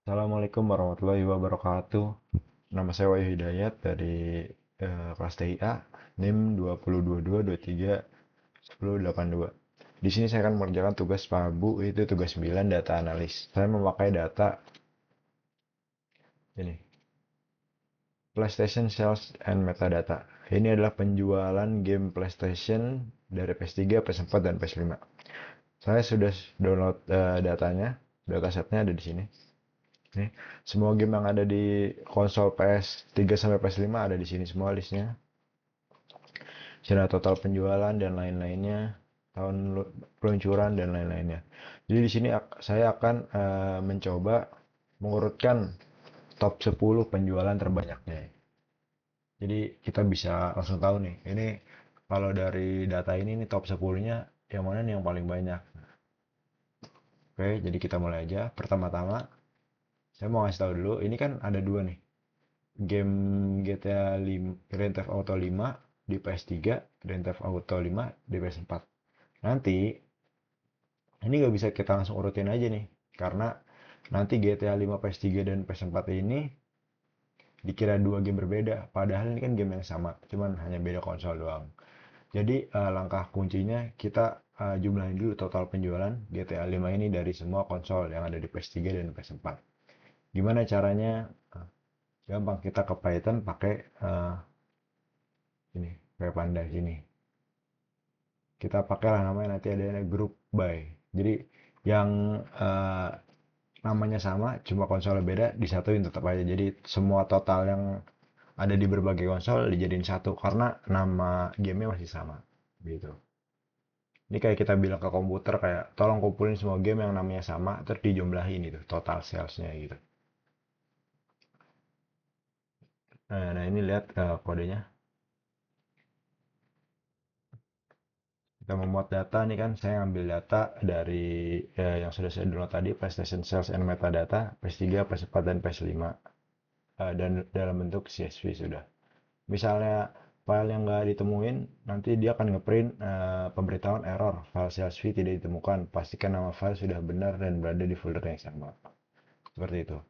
Assalamualaikum warahmatullahi wabarakatuh. Nama saya Wahyu Hidayat dari kelas TIA, NIM 2022-23-1082. Di sini saya akan mengerjakan tugas Pabu, yaitu tugas 9 data analis. Saya memakai data ini, PlayStation Sales and Metadata. Ini adalah penjualan game PlayStation dari PS3, PS4, dan PS5. Saya sudah download datanya, datasetnya ada di sini. Nih, semua game yang ada di konsol PS3 sampai PS5 ada di sini semua listnya. Secara total penjualan dan lain-lainnya, tahun peluncuran dan lain-lainnya. Jadi di sini saya akan mencoba mengurutkan top 10 penjualan terbanyaknya. Jadi kita bisa langsung tahu nih, ini kalau dari data ini top 10-nya yang mana nih yang paling banyak. Oke, jadi kita mulai aja. Pertama-tama, saya mau ngasih tahu dulu, ini kan ada dua nih. Game GTA 5, Grand Theft Auto 5 di PS3, Grand Theft Auto 5 di PS4. Nanti ini nggak bisa kita langsung urutin aja nih, karena nanti GTA 5 PS3 dan PS4 ini dikira dua game berbeda, padahal ini kan game yang sama, cuman hanya beda konsol doang. Jadi langkah kuncinya kita jumlahin dulu total penjualan GTA 5 ini dari semua konsol yang ada di PS3 dan PS4. Gimana caranya? Gampang, kita ke Python pakai ini kayak panda sini, kita pakailah namanya, nanti ada group by. Jadi yang eh, namanya sama cuma konsolnya beda disatuin tetap aja, jadi semua total yang ada di berbagai konsol dijadiin satu karena nama gamenya masih sama gitu. Ini kayak kita bilang ke komputer kayak tolong kumpulin semua game yang namanya sama terus dijumlahin itu total salesnya gitu. Nah ini lihat kodenya. Kita memuat data nih kan, saya ambil data dari yang sudah saya download tadi, PlayStation Sales and Metadata, PS3, PS4, dan PS5. Dan dalam bentuk CSV sudah. Misalnya file yang nggak ditemuin, nanti dia akan ngeprint pemberitahuan error, file CSV tidak ditemukan, pastikan nama file sudah benar dan berada di folder yang sama. Seperti itu.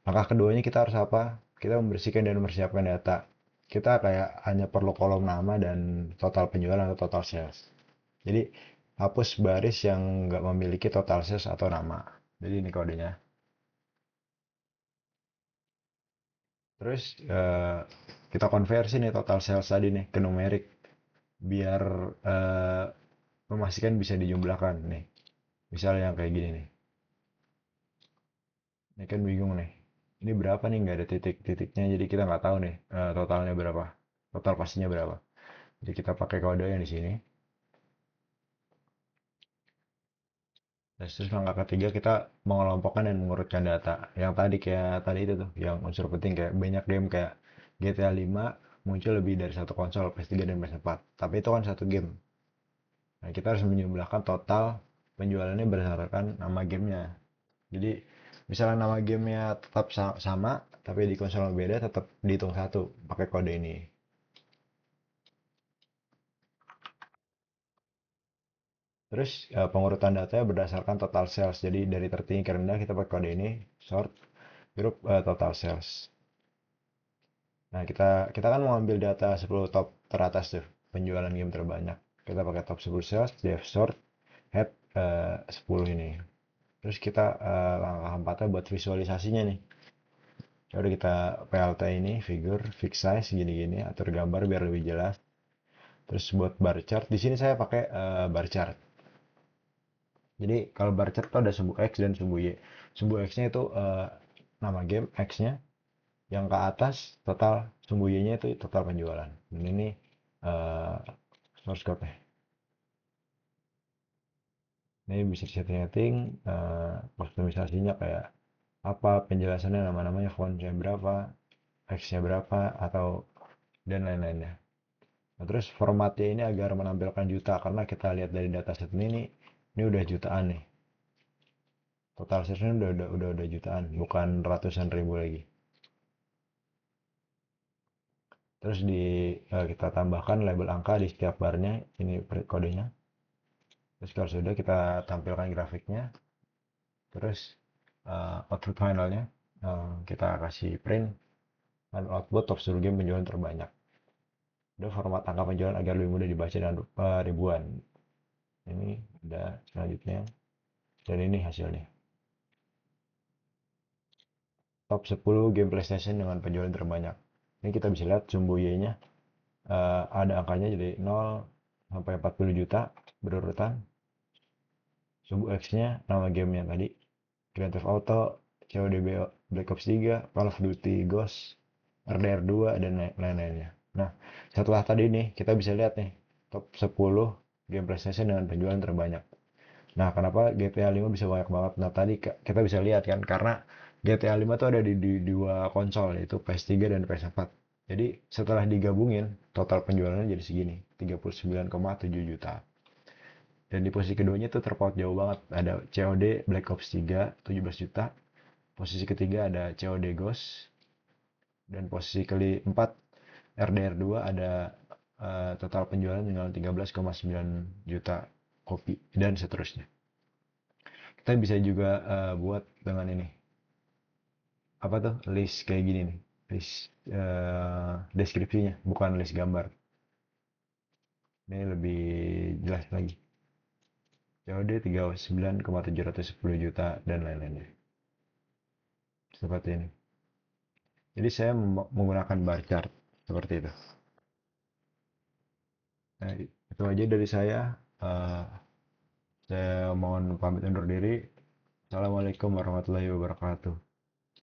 Langkah keduanya kita harus apa? Kita membersihkan dan mempersiapkan data. Kita kayak hanya perlu kolom nama dan total penjualan atau total sales. Jadi hapus baris yang nggak memiliki total sales atau nama. Jadi ini kodenya. Terus kita konversi nih total sales tadi nih ke numerik biar eh, memastikan bisa dijumlahkan nih. Misalnya yang kayak gini nih. Ini kan bingung nih. Ini berapa nih, nggak ada titik-titiknya, jadi kita nggak tahu nih totalnya berapa. Total pastinya berapa. Jadi kita pakai kode yang di sini. Terus langkah ketiga kita mengelompokkan dan mengurutkan data. Yang tadi kayak tadi itu tuh, yang unsur penting kayak banyak game kayak GTA 5 muncul lebih dari satu konsol, PS3 dan PS4. Tapi itu kan satu game. Nah, kita harus menjumlahkan total penjualannya berdasarkan nama gamenya. Jadi misalnya nama gamenya tetap sama, tapi di konsol yang beda tetap dihitung satu pakai kode ini. Terus pengurutan datanya berdasarkan total sales. Jadi dari tertinggi ke rendah kita pakai kode ini, sort grup total sales. Nah, kita kan mau ambil data 10 top teratas tuh, penjualan game terbanyak. Kita pakai top 10 sales, dev sort, head 10 ini. Terus kita langkah 4 buat visualisasinya nih. Ya udah, kita PLT ini, figure, fix size, gini-gini, atur gambar biar lebih jelas. Terus buat bar chart, di sini saya pakai bar chart. Jadi kalau bar chart itu ada sumbu X dan sumbu Y. Sumbu X-nya itu nama game, X-nya. Yang ke atas total, sumbu Y-nya itu total penjualan. Dan ini uh, source code-nya. Ini bisa setting-setting kustomisasinya kayak apa, penjelasannya, nama-namanya, font-nya berapa, X-nya berapa, atau dan lain-lainnya. Nah, terus formatnya ini agar menampilkan juta karena kita lihat dari dataset ini udah jutaan nih. Total sales-nya udah jutaan, bukan ratusan ribu lagi. Terus kita tambahkan label angka di setiap barnya, ini kodenya. Terus kalau sudah kita tampilkan grafiknya, terus output finalnya. Kita kasih print dan output top 10 game penjualan terbanyak. Ada format angka penjualan agar lebih mudah dibaca dan ribuan. Ini ada selanjutnya, dan ini hasilnya. Top 10 game PlayStation dengan penjualan terbanyak. Ini kita bisa lihat sumbu Y-nya, ada angkanya jadi 0 sampai 40 juta berurutan. Sumbu X-nya nama gamenya tadi, Grand Theft Auto, COD Black Ops 3, Call of Duty Ghost, RDR 2, dan lain-lainnya. Nah, setelah tadi nih, kita bisa lihat nih, top 10 game PlayStation dengan penjualan terbanyak. Nah, kenapa GTA 5 bisa banyak banget? Nah, tadi kita bisa lihat kan, karena GTA 5 tuh ada di dua konsol, yaitu PS3 dan PS4. Jadi, setelah digabungin, total penjualannya jadi segini, 39,7 juta. Dan di posisi keduanya tuh terpaut jauh banget. Ada COD Black Ops 3, 17 juta. Posisi ketiga ada COD Ghost. Dan posisi keempat RDR 2 ada total penjualan dengan 13,9 juta kopi dan seterusnya. Kita bisa juga buat dengan ini. Apa tuh? List kayak gini nih. List deskripsinya, bukan list gambar. Ini lebih jelas lagi. COD 39,710 juta dan lain-lainnya. Seperti ini. Jadi saya menggunakan bar chart seperti itu. Nah, itu aja dari saya. Eh, saya mohon pamit undur diri. Assalamualaikum warahmatullahi wabarakatuh.